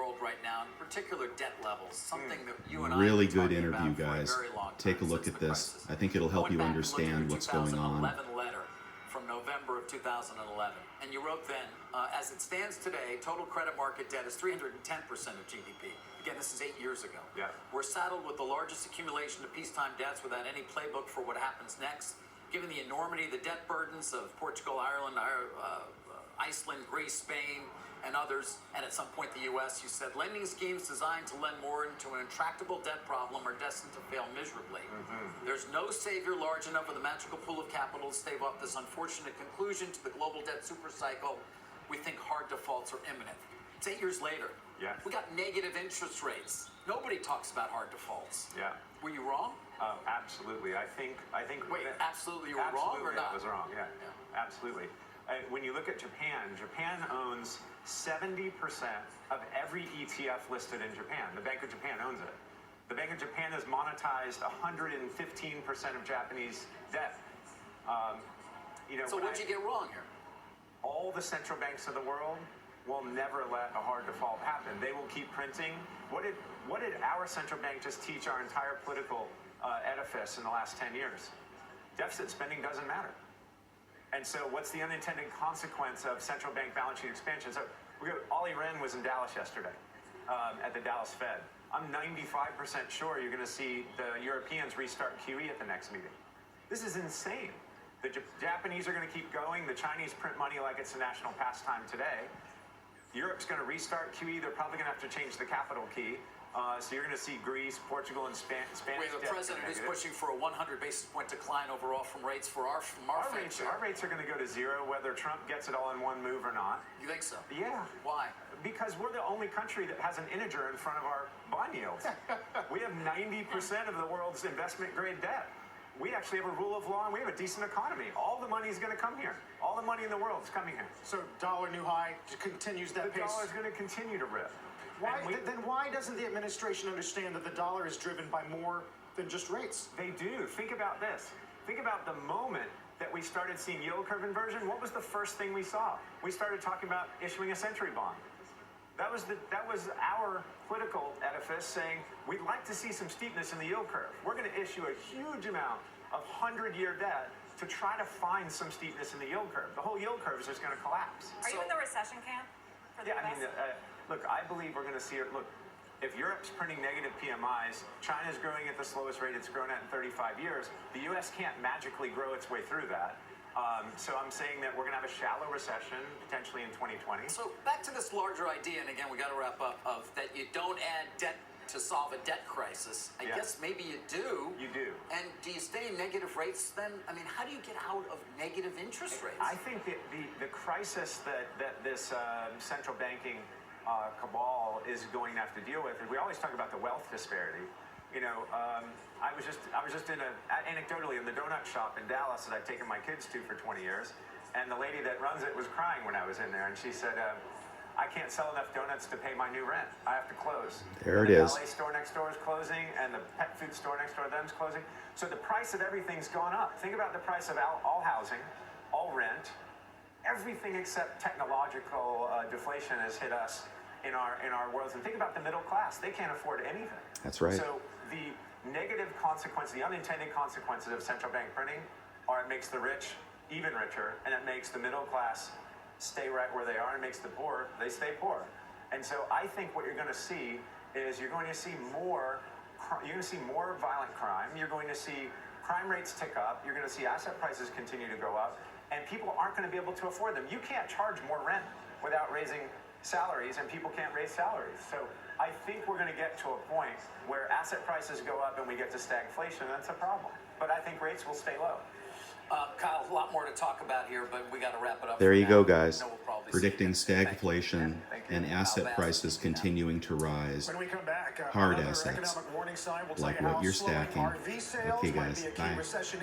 world right now, in particular debt levels, something that you and I Really have been good talking interview, about for a guys. very long time, Take a look since at the this. crisis. I think it'll help Going you back and looking at understand your what's going on. 2011 letter from November of 2011, and you wrote then, as it stands today, total credit market debt is 310% of GDP. Again, this is 8 years ago. Yeah. We're saddled with the largest accumulation of peacetime debts without any playbook for what happens next. Given the enormity of the debt burdens of Portugal, Ireland, Iceland, Greece, Spain, and others, and at some point the U.S., you said lending schemes designed to lend more into an intractable debt problem are destined to fail miserably. There's no savior large enough with a magical pool of capital to stave off this unfortunate conclusion to the global debt supercycle. We think hard defaults are imminent. It's 8 years later. Yeah. We got negative interest rates. Nobody talks about hard defaults. Yeah. Were you wrong? Absolutely. I think. Wait, absolutely you were wrong or not? I was wrong. Yeah. Absolutely. When you look at Japan, Japan owns 70% of every ETF listed in Japan. The Bank of Japan owns it. The Bank of Japan has monetized 115% of Japanese debt. So what'd you get wrong here? All the central banks of the world will never let a hard default happen. They will keep printing. What did our central bank just teach our entire political edifice in the last 10 years? Deficit spending doesn't matter. And so what's the unintended consequence of central bank balance sheet expansion? So Olli Rehn was in Dallas yesterday at the Dallas Fed. I'm 95% sure you're going to see the Europeans restart QE at the next meeting. This is insane. The Japanese are going to keep going. The Chinese print money like it's a national pastime today. Europe's going to restart QE. They're probably going to have to change the capital key. So you're going to see Greece, Portugal, and Spanish. We have a president who's pushing for a 100 basis point decline overall from our rates. Our rates are going to go to zero whether Trump gets it all in one move or not. You think so? Yeah. Why? Because we're the only country that has an integer in front of our bond yields. We have 90% of the world's investment grade debt. We actually have a rule of law and we have a decent economy. All the money is going to come here. All the money in the world is coming here. So dollar new high continues that pace. The dollar is going to continue to rip. Then why doesn't the administration understand that the dollar is driven by more than just rates? They do. Think about this. Think about the moment that we started seeing yield curve inversion. What was the first thing we saw? We started talking about issuing a century bond. That was our political edifice saying we'd like to see some steepness in the yield curve. We're going to issue a huge amount of 100-year debt to try to find some steepness in the yield curve. The whole yield curve is just going to collapse. Are you in the recession camp for the US? Look, I believe we're going to see it. Look, if Europe's printing negative PMIs, China's growing at the slowest rate it's grown at in 35 years, the U.S. can't magically grow its way through that. So I'm saying that we're going to have a shallow recession, potentially in 2020. So back to this larger idea, and again, we got to wrap up, of that you don't add debt to solve a debt crisis. I guess maybe you do. You do. And do you stay in negative rates then? I mean, how do you get out of negative interest rates? I think the crisis that this central banking cabal is going to have to deal with. We always talk about the wealth disparity. I was just anecdotally in the donut shop in Dallas that I've taken my kids to for 20 years, and the lady that runs it was crying when I was in there, and she said, "I can't sell enough donuts to pay my new rent. I have to close." There it is. The ballet store next door is closing, and the pet food store next door to them is closing. So the price of everything's gone up. Think about the price of all housing, all rent, everything except technological deflation has hit us in our worlds. And think about the middle class. They can't afford anything. That's right. So the negative consequences, the unintended consequences of central bank printing are it makes the rich even richer, and it makes the middle class stay right where they are, and makes the poor, they stay poor. And so I think what you're going to see is you're going to see more violent crime. You're going to see crime rates tick up. You're going to see asset prices continue to go up, and people aren't going to be able to afford them. You can't charge more rent without raising salaries, and people can't raise salaries. So I think we're going to get to a point where asset prices go up and we get to stagflation. That's a problem. But I think rates will stay low. Kyle, a lot more to talk about here, but we got to wrap it up. There you go, now. guys. Predicting stagflation and asset prices continuing to rise. When we come back, Hard another assets, economic warning sign will tell like you what how you're slowing stacking. RV sales Okay, might guys, be a key bye. recession